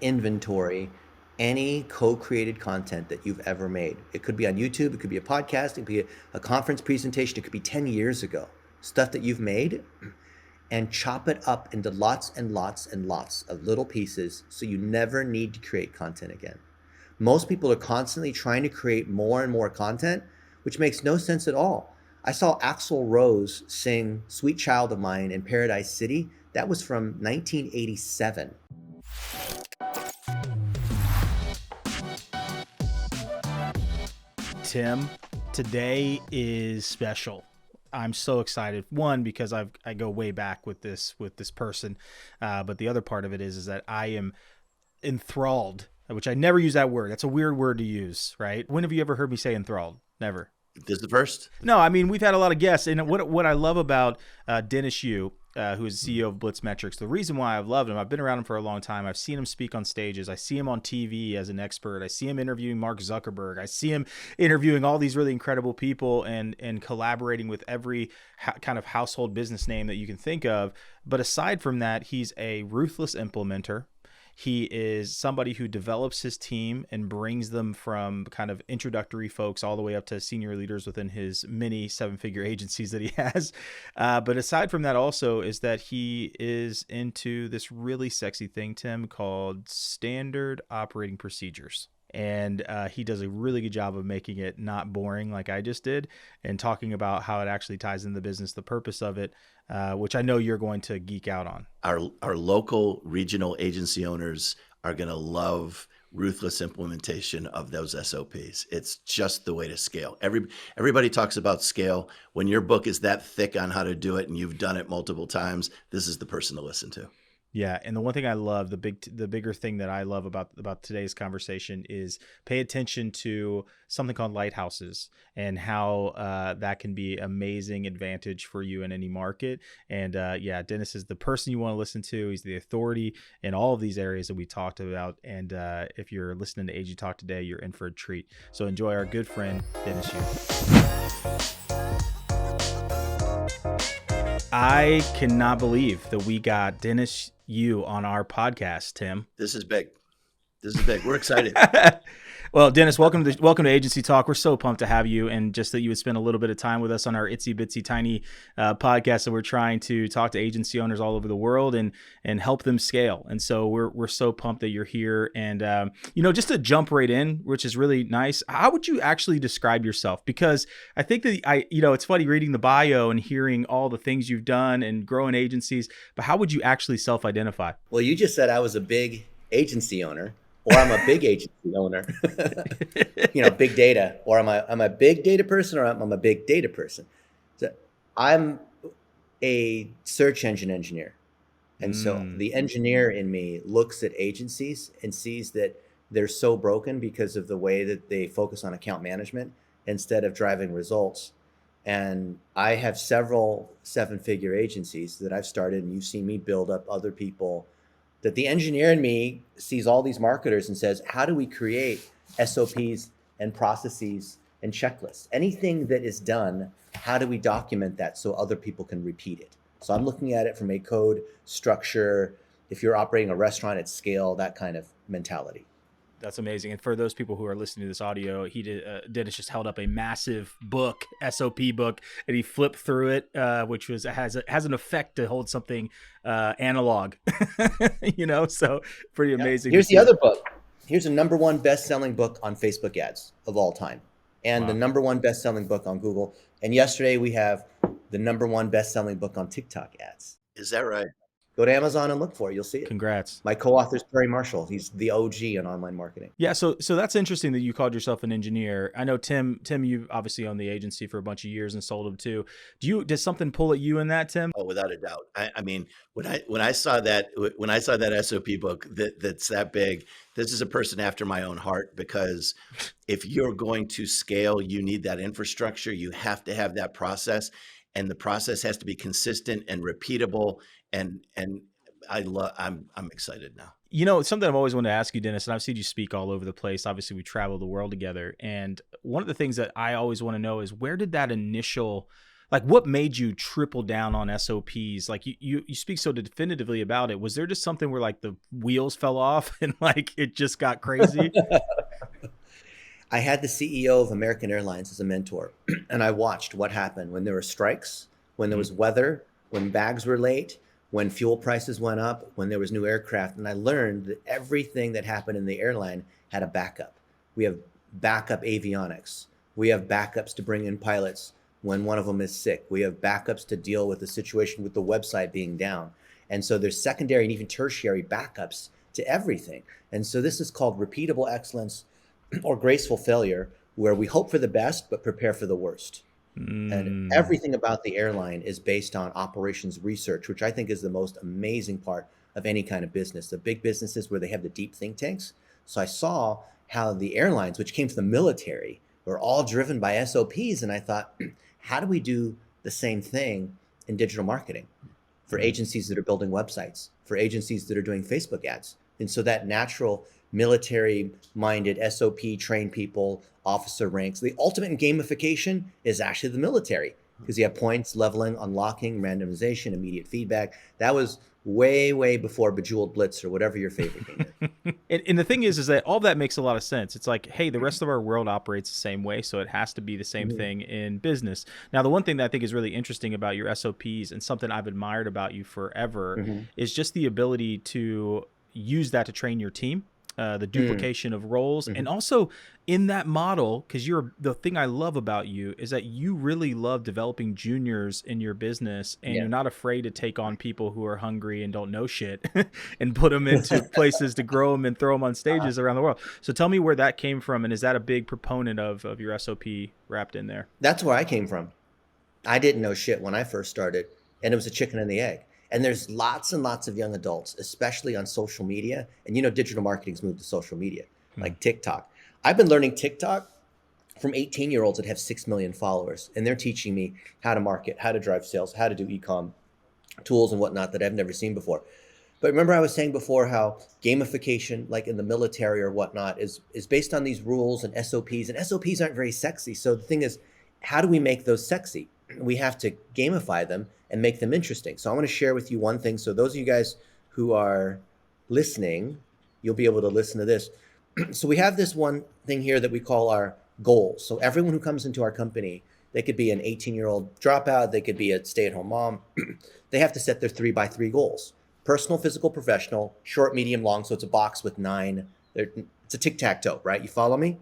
inventory any co-created content that you've ever made. It could be on YouTube, it could be a podcast, it could be a conference presentation, it could be 10 years ago. Stuff that you've made, and chop it up into lots and lots and lots of little pieces so you never need to create content again. Most people are constantly trying to create more and more content, which makes no sense at all. I saw Axl Rose sing Sweet Child of Mine in Paradise City. That was from 1987. Tim, today is special. I'm so excited. One, because I go way back with this person, but the other part of it is that I am enthralled, which I never use that word. That's a weird word to use, right? When have you ever heard me say enthralled? Never. This is the first? No, I mean, we've had a lot of guests, and what I love about Dennis Yu, who is the CEO of BlitzMetrics, the reason why I've loved him, I've been around him for a long time. I've seen him speak on stages. I see him on TV as an expert. I see him interviewing Mark Zuckerberg. I see him interviewing all these really incredible people and collaborating with every kind of household business name that you can think of. But aside from that, he's a ruthless implementer. He is somebody who develops his team and brings them from kind of introductory folks all the way up to senior leaders within his many seven-figure agencies that he has. But aside from that also is that he is into this really sexy thing, Tim, called standard operating procedures. And he does a really good job of making it not boring like I just did, and talking about how it actually ties into the business, the purpose of it, which I know you're going to geek out on. Our local regional agency owners are going to love ruthless implementation of those SOPs. It's just the way to scale. Everybody talks about scale. When your book is that thick on how to do it and you've done it multiple times, this is the person to listen to. Yeah, and the one thing I love, the bigger thing that I love about today's conversation is pay attention to something called lighthouses and how that can be amazing advantage for you in any market. And yeah, Dennis is the person you want to listen to. He's the authority in all of these areas that we talked about. And if you're listening to AgencyTalk today, you're in for a treat. So enjoy our good friend, Dennis Yu. I cannot believe that we got Dennis Yu on our podcast, Tim. This is big. We're excited. Well, Dennis, welcome to AgencyTalk. We're so pumped to have you, and just that you would spend a little bit of time with us on our itsy bitsy tiny podcast that we're trying to talk to agency owners all over the world and help them scale. And so we're so pumped that you're here. And just to jump right in, which is really nice. How would you actually describe yourself? Because I think that it's funny reading the bio and hearing all the things you've done and growing agencies. But how would you actually self-identify? Well, you just said I was a big agency owner. Or I'm a big agency owner, big data, or I'm a big data person, or I'm a big data person. So I'm a search engine engineer. And so the engineer in me looks at agencies and sees that they're so broken because of the way that they focus on account management instead of driving results. And I have several seven-figure agencies that I've started, and you've seen me build up other people, that the engineer in me sees all these marketers and says, how do we create SOPs and processes and checklists? Anything that is done, how do we document that so other people can repeat it? So I'm looking at it from a code structure, if you're operating a restaurant at scale, that kind of mentality. That's amazing. And for those people who are listening to this audio, Dennis just held up a massive book, SOP book, and he flipped through it, which has an effect to hold something analog, so pretty amazing. Here's the other book. Here's a #1 best-selling book on Facebook ads of all time, and the #1 best-selling book on Google. And yesterday we have the #1 best-selling book on TikTok ads. Is that right? Go to Amazon and look for it. You'll see it. Congrats. My co-author is Perry Marshall. He's the OG in online marketing. Yeah, so that's interesting that you called yourself an engineer. I know Tim, you obviously owned the agency for a bunch of years and sold them too. Does something pull at you in that, Tim? Oh, without a doubt. I mean, when I saw that SOP book that's that big, this is a person after my own heart, because if you're going to scale, you need that infrastructure. You have to have that process, and the process has to be consistent and repeatable. And I'm excited now. Something I've always wanted to ask you, Dennis, and I've seen you speak all over the place. Obviously, we travel the world together. And one of the things that I always want to know is, where did that initial Like, what made you triple down on SOPs? Like, you speak so definitively about it. Was there just something where like the wheels fell off and like it just got crazy? I had the CEO of American Airlines as a mentor, and I watched what happened when there were strikes, when there was weather, when bags were late, when fuel prices went up, when there was new aircraft. And I learned that everything that happened in the airline had a backup. We have backup avionics. We have backups to bring in pilots when one of them is sick. We have backups to deal with the situation with the website being down. And so there's secondary and even tertiary backups to everything. And so this is called repeatable excellence or graceful failure, where we hope for the best but prepare for the worst. And everything about the airline is based on operations research, which I think is the most amazing part of any kind of business. The big businesses where they have the deep think tanks. So I saw how the airlines, which came from the military, were all driven by SOPs. And I thought, how do we do the same thing in digital marketing for agencies that are building websites, for agencies that are doing Facebook ads? And so that natural military-minded SOP, train people, officer ranks. The ultimate in gamification is actually the military, because you have points, leveling, unlocking, randomization, immediate feedback. That was way, way before Bejeweled Blitz or whatever your favorite game is. And the thing is that all that makes a lot of sense. It's like, hey, the rest of our world operates the same way, so it has to be the same thing in business. Now, the one thing that I think is really interesting about your SOPs and something I've admired about you forever is just the ability to use that to train your team. The duplication of roles, and also in that model, because the thing I love about you is that you really love developing juniors in your business, and you're not afraid to take on people who are hungry and don't know shit and put them into places to grow them and throw them on stages around the world. So tell me where that came from, and is that a big proponent of your SOP wrapped in there? That's where I came from. I didn't know shit when I first started, and it was a chicken and the egg. And there's lots and lots of young adults, especially on social media. And digital marketing's moved to social media, like TikTok. I've been learning TikTok from 18-year-olds that have 6 million followers. And they're teaching me how to market, how to drive sales, how to do e-com tools and whatnot that I've never seen before. But remember I was saying before how gamification, like in the military or whatnot, is based on these rules and SOPs. And SOPs aren't very sexy. So the thing is, how do we make those sexy? We have to gamify them and make them interesting. So I want to share with you one thing. So those of you guys who are listening, you'll be able to listen to this. So we have this one thing here that we call our goals. So everyone who comes into our company, they could be an 18-year-old dropout, they could be a stay-at-home mom. They have to set their 3x3 goals. Personal, physical, professional, short, medium, long. So it's a box with 9. It's a tic-tac-toe, right? You follow me?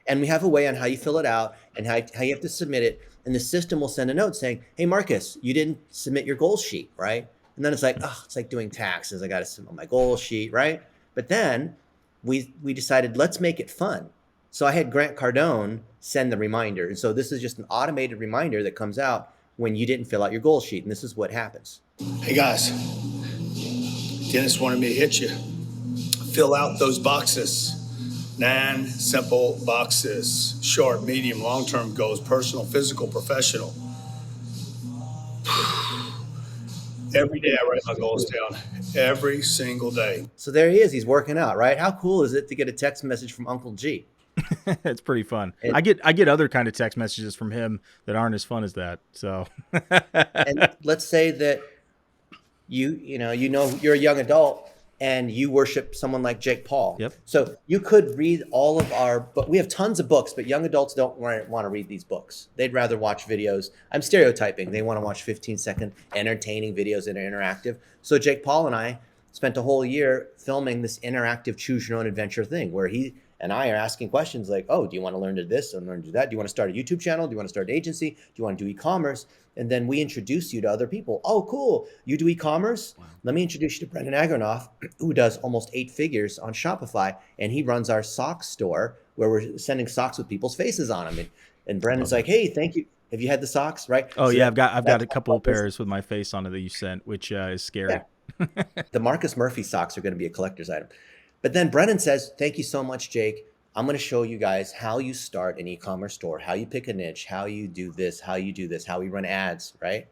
And we have a way on how you fill it out and how you have to submit it. And the system will send a note saying, hey, Marcus, you didn't submit your goal sheet, right? And then it's like, oh, it's like doing taxes. I got to submit my goal sheet, right? But then we decided, let's make it fun. So I had Grant Cardone send the reminder. And so this is just an automated reminder that comes out when you didn't fill out your goal sheet. And this is what happens. Hey, guys, Dennis wanted me to hit you. Fill out those boxes. 9 simple boxes: short, medium, long-term goals, personal, physical, professional. Every day I write my goals down, every single day. So there he is. He's working out, right? How cool is it to get a text message from Uncle G? It's pretty fun. I get other kind of text messages from him that aren't as fun as that. So and let's say that you're a young adult and you worship someone like Jake Paul. Yep. So you could read all of but we have tons of books, but young adults don't want to read these books. They'd rather watch videos. I'm stereotyping. They want to watch 15-second entertaining videos that are interactive. So Jake Paul and I spent a whole year filming this interactive choose your own adventure thing where he and I are asking questions like, oh, do you want to learn to do this and learn to do that? Do you want to start a YouTube channel? Do you want to start an agency? Do you want to do e-commerce? And then we introduce you to other people. Oh, cool. You do e-commerce? Wow. Let me introduce you to Brendan Agronoff, who does almost 8 figures on Shopify. And he runs our sock store where we're sending socks with people's faces on them. And Brendan's like, hey, thank you. Have you had the socks, right? Oh, so yeah, I've got a couple of pairs with my face on it that you sent, which is scary. Yeah. The Marcus Murphy socks are going to be a collector's item. But then Brendan says, thank you so much, Jake. I'm going to show you guys how you start an e-commerce store, how you pick a niche, how you do this, how we run ads, right?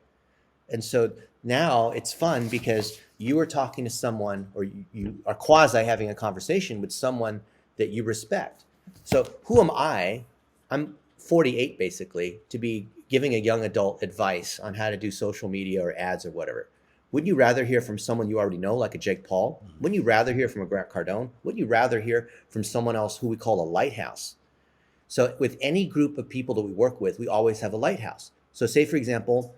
And so now it's fun because you are talking to someone, or you are quasi having a conversation with someone that you respect. So who am I? I'm 48 basically to be giving a young adult advice on how to do social media or ads or whatever, wouldn't you rather hear from someone you already know, like a Jake Paul? Wouldn't you rather hear from a Grant Cardone? Wouldn't you rather hear from someone else who we call a lighthouse? So with any group of people that we work with, we always have a lighthouse. So say, for example,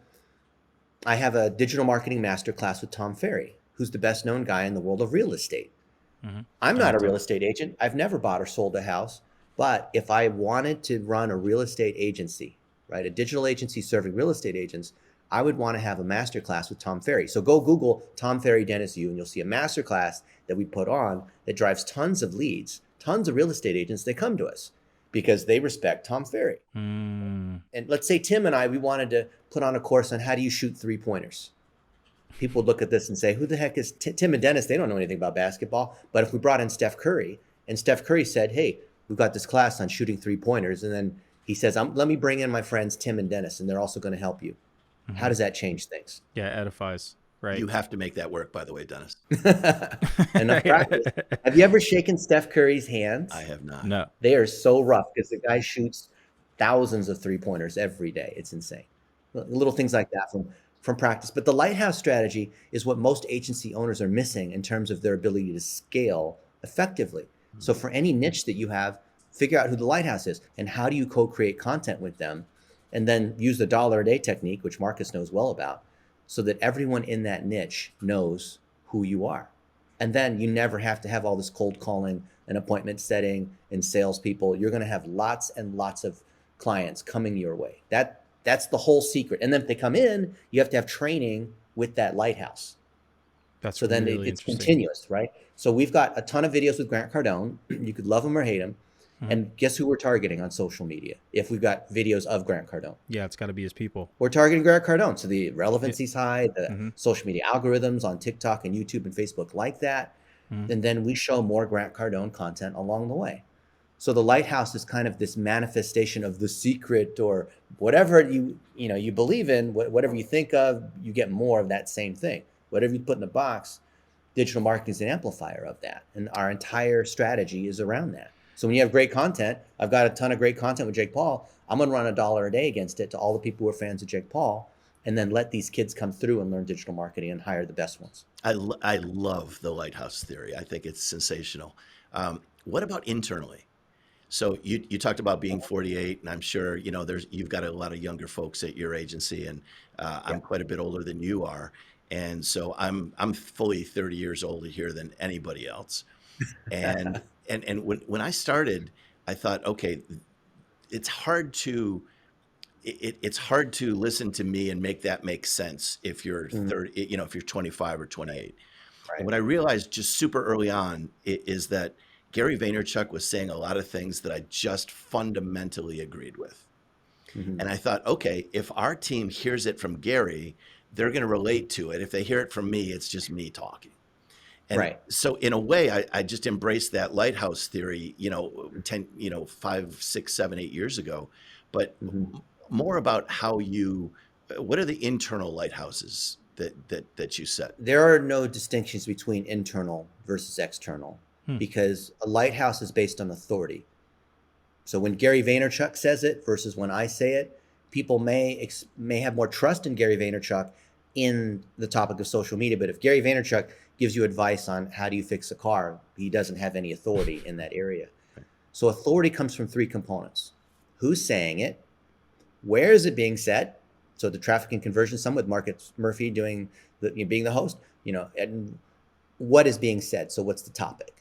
I have a digital marketing masterclass with Tom Ferry, who's the best known guy in the world of real estate. I'm not a real estate agent. I've never bought or sold a house. But if I wanted to run a real estate agency, right, a digital agency serving real estate agents, I would want to have a masterclass with Tom Ferry. So go Google Tom Ferry Dennis Yu, and you'll see a masterclass that we put on that drives tons of leads, tons of real estate agents. They come to us because they respect Tom Ferry. And let's say Tim and I, we wanted to put on a course on how do you shoot 3-pointers. People would look at this and say, who the heck is Tim and Dennis? They don't know anything about basketball. But if we brought in Steph Curry, and Steph Curry said, hey, we've got this class on shooting 3-pointers, and then he says, let me bring in my friends Tim and Dennis, and they're also going to help you. How does that change things? Yeah, edifies. Right. You have to make that work, by the way, Dennis. Enough practice. Have you ever shaken Steph Curry's hands? I have not. No. They are so rough because the guy shoots thousands of 3-pointers every day. It's insane. Little things like that from practice. But the lighthouse strategy is what most agency owners are missing in terms of their ability to scale effectively. So for any niche that you have, figure out who the lighthouse is and how do you co-create content with them, and then use the dollar a day technique, which Marcus knows well about, so that everyone in that niche knows who you are. And then you never have to have all this cold calling and appointment setting and salespeople. You're going to have lots and lots of clients coming your way. That's the whole secret. And then if they come in, you have to have training with that lighthouse. That's so then really it's continuous, right? So we've got a ton of videos with Grant Cardone. You could love him or hate him. And guess who we're targeting on social media? If we've got videos of Grant Cardone. Yeah, it's got to be his people. We're targeting Grant Cardone. So the relevancy's high, the social media algorithms on TikTok and YouTube and Facebook like that. And then we show more Grant Cardone content along the way. So the lighthouse is kind of this manifestation of the secret, or whatever you believe in, whatever you think of, you get more of that same thing. Whatever you put in a box, digital marketing is an amplifier of that. And our entire strategy is around that. So when you have great content, I've got a ton of great content with Jake Paul. I'm going to run $1 a day against it to all the people who are fans of Jake Paul, and then let these kids come through and learn digital marketing and hire the best ones. I love the lighthouse theory. I think it's sensational. What about internally? So you talked about being 48, and I'm sure you've got a lot of younger folks at your agency, and I'm quite a bit older than you are, and so I'm fully 30 years older here than anybody else, and when I started, I thought, okay, it's hard to listen to me and make that make sense if you're 30, if you're 25 or 28. Right. And what I realized just super early on is that Gary Vaynerchuk was saying a lot of things that I just fundamentally agreed with. And I thought, okay, if our team hears it from Gary, they're going to relate to it. If they hear it from me, it's just me talking. And so in a way, I just embraced that lighthouse theory, 5, 6, 7, 8 years ago, but more about what are the internal lighthouses that you set? There are no distinctions between internal versus external, because a lighthouse is based on authority. So when Gary Vaynerchuk says it versus when I say it, people may have more trust in Gary Vaynerchuk in the topic of social media. But if Gary Vaynerchuk gives you advice on how do you fix a car, he doesn't have any authority in that area. So authority comes from 3 components. Who's saying it? Where is it being said? So the traffic and conversion summit with Murphy being the host, and what is being said? So what's the topic?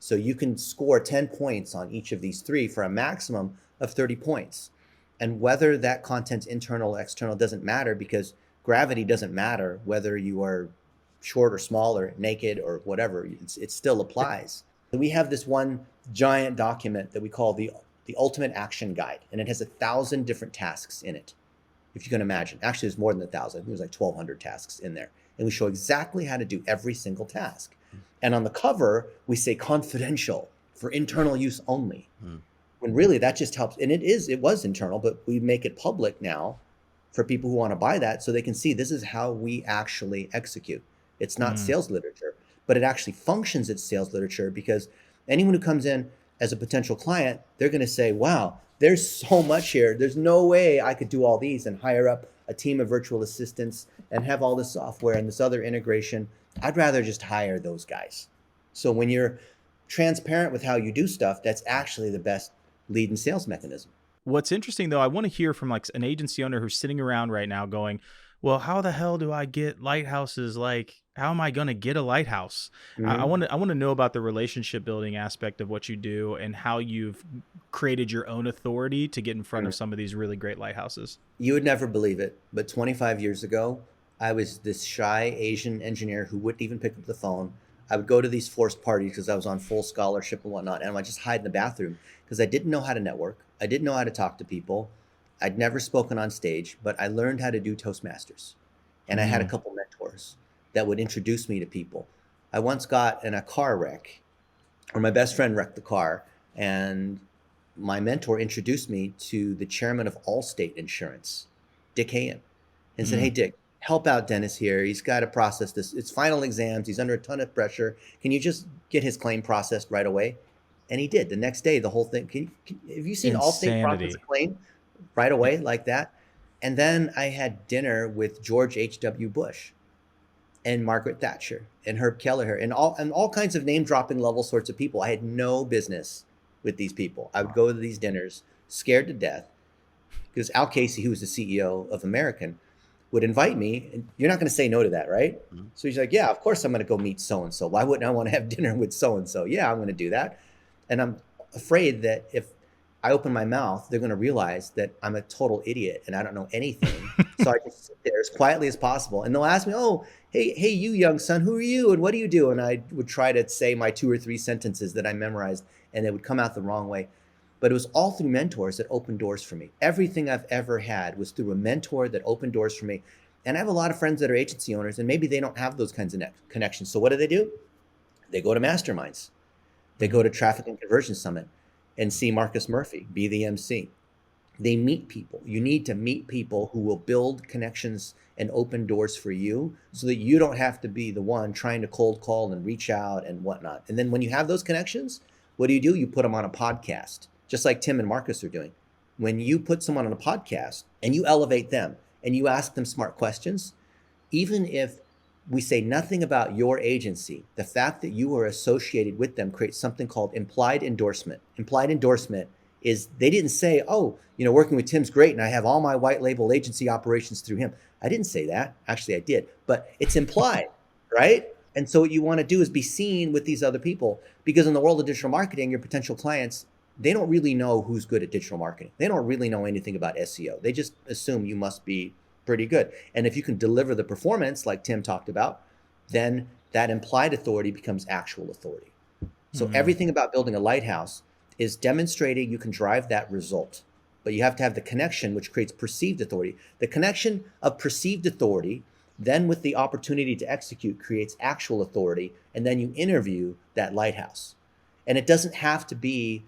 So you can score 10 points on each of these 3 for a maximum of 30 points. And whether that content's internal or external doesn't matter, because gravity doesn't matter whether you are short or small or naked or whatever. It still applies. We have this one giant document that we call the Ultimate Action Guide, and it has 1,000 different tasks in it. If you can imagine, actually there's more than 1,000. I think there's like 1,200 tasks in there. And we show exactly how to do every single task. And on the cover, we say confidential for internal use only. When really that just helps. And it was internal, but we make it public now for people who want to buy that so they can see this is how we actually execute. It's not sales literature, but it actually functions as sales literature, because anyone who comes in as a potential client, they're going to say, wow, there's so much here. There's no way I could do all these and hire up a team of virtual assistants and have all this software and this other integration. I'd rather just hire those guys. So when you're transparent with how you do stuff, that's actually the best lead and sales mechanism. What's interesting though, I want to hear from like an agency owner who's sitting around right now going, well, how the hell do I get lighthouses? Like, how am I going to get a lighthouse? I want to know about the relationship building aspect of what you do and how you've created your own authority to get in front of some of these really great lighthouses. You would never believe it, but 25 years ago, I was this shy Asian engineer who wouldn't even pick up the phone. I would go to these forced parties because I was on full scholarship and whatnot, and I would just hide in the bathroom because I didn't know how to network. I didn't know how to talk to people. I'd never spoken on stage, but I learned how to do Toastmasters. And I had a couple mentors that would introduce me to people. I once got in a car wreck, or my best friend wrecked the car, and my mentor introduced me to the chairman of Allstate Insurance, Dick Hayen, and said, hey, Dick, help out Dennis here. He's got to process this. It's final exams. He's under a ton of pressure. Can you just get his claim processed right away? And he did. The next day, the whole thing. Have you seen Allstate process a claim right away like that? And then I had dinner with George H.W. Bush and Margaret Thatcher and Herb Kelleher and all kinds of name-dropping level sorts of people. I had no business with these people. I would go to these dinners scared to death because Al Casey, who was the CEO of American, would invite me, and you're not going to say no to that, right? So he's like, yeah, of course I'm going to go meet so-and-so. Why wouldn't I want to have dinner with so-and-so? Yeah, I'm going to do that. And I'm afraid that if I open my mouth, they're going to realize that I'm a total idiot and I don't know anything. So I just sit there as quietly as possible. And they'll ask me, oh, hey, you young son, who are you? And what do you do? And I would try to say my 2 or 3 sentences that I memorized, and it would come out the wrong way. But it was all through mentors that opened doors for me. Everything I've ever had was through a mentor that opened doors for me. And I have a lot of friends that are agency owners, and maybe they don't have those kinds of connections. So what do? They go to masterminds. They go to Traffic and Conversion Summit and see Marcus Murphy, be the MC. They meet people. You need to meet people who will build connections and open doors for you so that you don't have to be the one trying to cold call and reach out and whatnot. And then when you have those connections, what do? You put them on a podcast, just like Tim and Marcus are doing. When you put someone on a podcast and you elevate them and you ask them smart questions, even if we say nothing about your agency, the fact that you are associated with them creates something called implied endorsement. Implied endorsement is they didn't say, oh, working with Tim's great and I have all my white label agency operations through him. I didn't say that. Actually, I did. But it's implied, right? And so what you want to do is be seen with these other people, because in the world of digital marketing, your potential clients, they don't really know who's good at digital marketing. They don't really know anything about SEO. They just assume you must be pretty good. And if you can deliver the performance like Tim talked about, then that implied authority becomes actual authority. So everything about building a lighthouse is demonstrating you can drive that result, but you have to have the connection, which creates perceived authority. The connection of perceived authority, then with the opportunity to execute, creates actual authority, and then you interview that lighthouse. And it doesn't have to be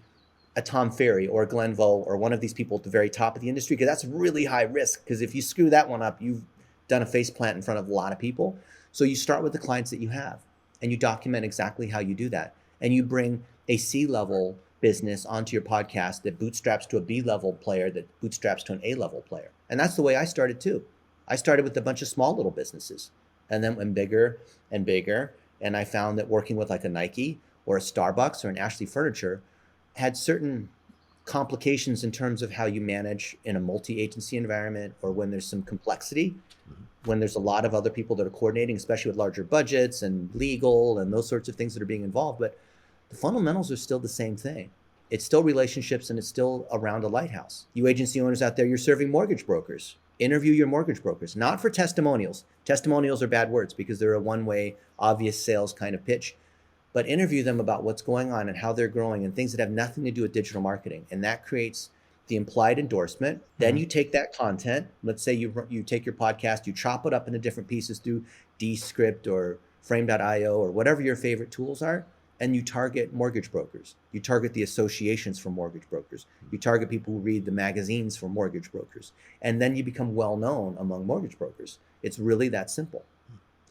a Tom Ferry or a Glenn Vo or one of these people at the very top of the industry, because that's really high risk. Because if you screw that one up, you've done a faceplant in front of a lot of people. So you start with the clients that you have and you document exactly how you do that. And you bring a C-level business onto your podcast that bootstraps to a B-level player that bootstraps to an A-level player. And that's the way I started too. I started with a bunch of small little businesses and then went bigger and bigger. And I found that working with like a Nike or a Starbucks or an Ashley Furniture had certain complications in terms of how you manage in a multi-agency environment, or when there's some complexity, when there's a lot of other people that are coordinating, especially with larger budgets and legal and those sorts of things that are being involved. But the fundamentals are still the same thing. It's still relationships, and it's still around a lighthouse. You agency owners out there, you're serving mortgage brokers. Interview your mortgage brokers, not for testimonials. Testimonials are bad words because they're a one-way, obvious sales kind of pitch. But interview them about what's going on and how they're growing and things that have nothing to do with digital marketing. And that creates the implied endorsement. Then you take that content. Let's say you take your podcast, you chop it up into different pieces through Descript or Frame.io or whatever your favorite tools are, and you target mortgage brokers. You target the associations for mortgage brokers. You target people who read the magazines for mortgage brokers. And then you become well known among mortgage brokers. It's really that simple.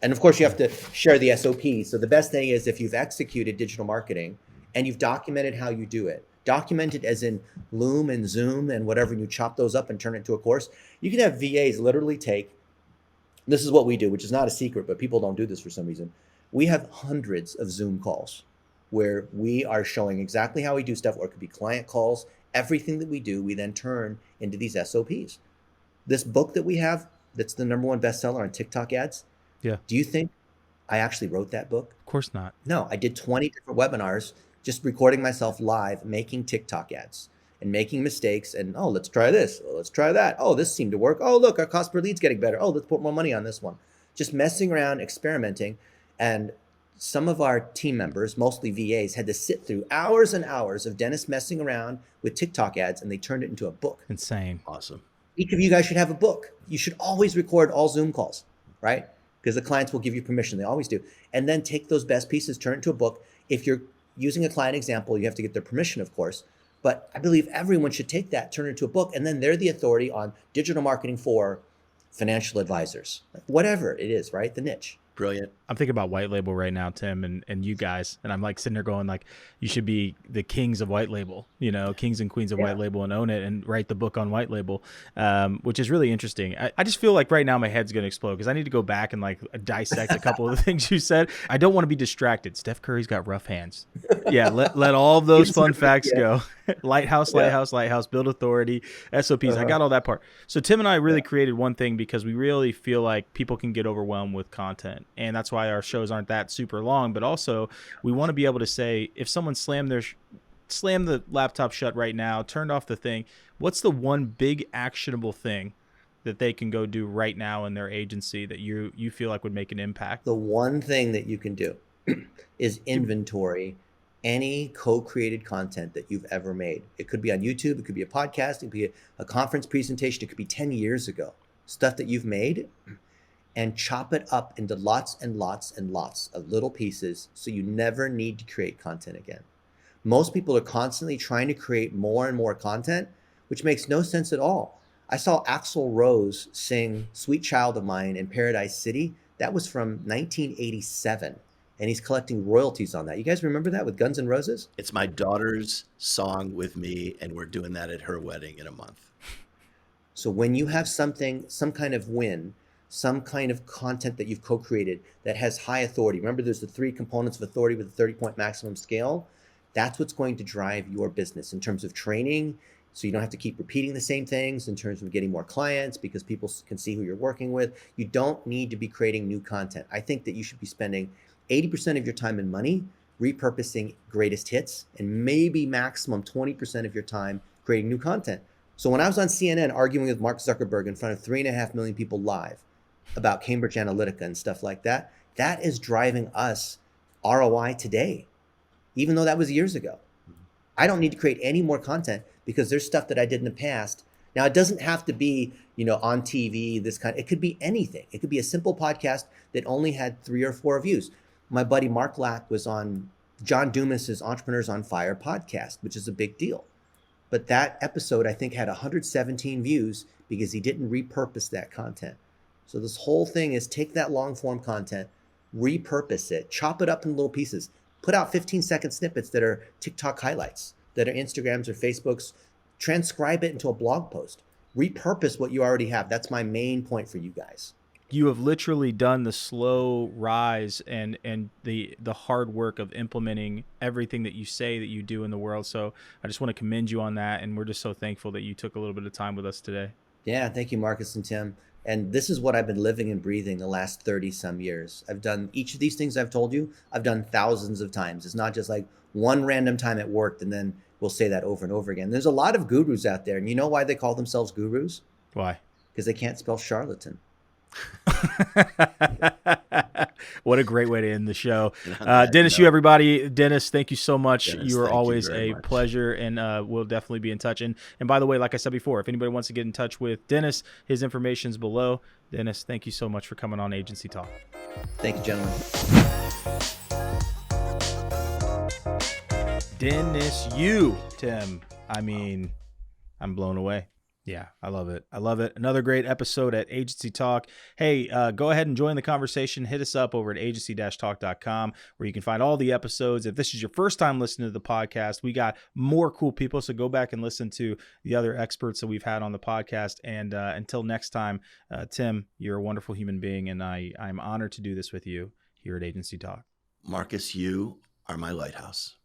And of course, you have to share the SOPs. So the best thing is if you've executed digital marketing and you've documented how you do it, Documented as in Loom and Zoom and whatever, and you chop those up and turn it into a course. You can have VAs literally take, this is what we do, which is not a secret, but people don't do this for some reason. We have hundreds of Zoom calls where we are showing exactly how we do stuff, or it could be client calls. Everything that we do, we then turn into these SOPs. This book that we have, that's the #1 bestseller on TikTok ads. Yeah. Do you think I actually wrote that book? Of course not. No, I did 20 different webinars, just recording myself live, making TikTok ads and making mistakes. And, oh, let's try this. Oh, let's try that. Oh, this seemed to work. Oh, look, our cost per lead's getting better. Oh, let's put more money on this one. Just messing around, experimenting. And some of our team members, mostly VAs, had to sit through hours and hours of Dennis messing around with TikTok ads, and they turned it into a book. Insane. Awesome. Each of you guys should have a book. You should always record all Zoom calls, right? Because the clients will give you permission. They always do. And then take those best pieces, turn it into a book. If you're using a client example, you have to get their permission, of course. But I believe everyone should take that, turn it into a book, and then they're the authority on digital marketing for financial advisors, whatever it is, right? The niche. Brilliant. I'm thinking about white label right now, Tim, and you guys, and I'm like sitting there going like, you should be the kings of white label, you know, kings and queens of white label, and own it and write the book on white label, which is really interesting. I just feel like right now my head's going to explode because I need to go back and like dissect a couple of the things you said. I don't want to be distracted. Steph Curry's got rough hands. Yeah, let all of those fun facts go. Lighthouse, build authority, SOPs. I got all that part. So Tim and I really created one thing because we really feel like people can get overwhelmed with content. And that's why our shows aren't that super long. But also, we want to be able to say, if someone slammed the laptop shut right now, turned off the thing, what's the one big actionable thing that they can go do right now in their agency that you feel like would make an impact? The one thing that you can do is inventory any co-created content that you've ever made. It could be on YouTube, it could be a podcast, it could be a conference presentation, it could be 10 years ago. Stuff that you've made, and chop it up into lots and lots and lots of little pieces so you never need to create content again. Most people are constantly trying to create more and more content, which makes no sense at all. I saw Axl Rose sing Sweet Child of Mine in Paradise City. That was from 1987. And he's collecting royalties on that. You guys remember that with Guns N' Roses? It's my daughter's song with me, and we're doing that at her wedding in a month. So when you have something, some kind of win, some kind of content that you've co-created that has high authority. Remember, there's the 3 components of authority with a 30-point maximum scale. That's what's going to drive your business in terms of training. So you don't have to keep repeating the same things, in terms of getting more clients because people can see who you're working with. You don't need to be creating new content. I think that you should be spending 80% of your time and money repurposing greatest hits, and maybe maximum 20% of your time creating new content. So when I was on CNN arguing with Mark Zuckerberg in front of 3.5 million people live about Cambridge Analytica and stuff like that, that is driving us ROI today, even though that was years ago. I don't need to create any more content because there's stuff that I did in the past. Now, it doesn't have to be, on TV, this kind. It could be anything. It could be a simple podcast that only had 3 or 4 views. My buddy Mark Lack was on John Dumas's Entrepreneurs on Fire podcast, which is a big deal. But that episode, I think, had 117 views because he didn't repurpose that content. So this whole thing is take that long form content, repurpose it, chop it up in little pieces, put out 15-second snippets that are TikTok highlights, that are Instagrams or Facebooks, transcribe it into a blog post, repurpose what you already have. That's my main point for you guys. You have literally done the slow rise and the hard work of implementing everything that you say that you do in the world. So I just want to commend you on that. And we're just so thankful that you took a little bit of time with us today. Yeah, thank you, Marcus and Tim. And this is what I've been living and breathing the last 30 some years. I've done each of these things I've told you, I've done thousands of times. It's not just like one random time it worked and then we'll say that over and over again. There's a lot of gurus out there. And you know why they call themselves gurus? Why? Because they can't spell charlatan. What a great way to end the show. Dennis, you everybody. Dennis, thank you so much. Dennis, you are always a pleasure, and we'll definitely be in touch. And by the way, like I said before, if anybody wants to get in touch with Dennis, his information's below. Dennis, thank you so much for coming on Agency Talk. Thank you, gentlemen. Dennis, Tim. I mean, I'm blown away. Yeah, I love it. I love it. Another great episode at Agency Talk. Hey, go ahead and join the conversation. Hit us up over at agency-talk.com where you can find all the episodes. If this is your first time listening to the podcast, we got more cool people. So go back and listen to the other experts that we've had on the podcast. And until next time, Tim, you're a wonderful human being, and I'm honored to do this with you here at Agency Talk. Marcus, you are my lighthouse.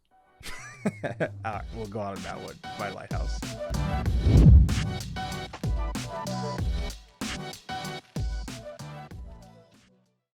All right, we'll go on now with my lighthouse.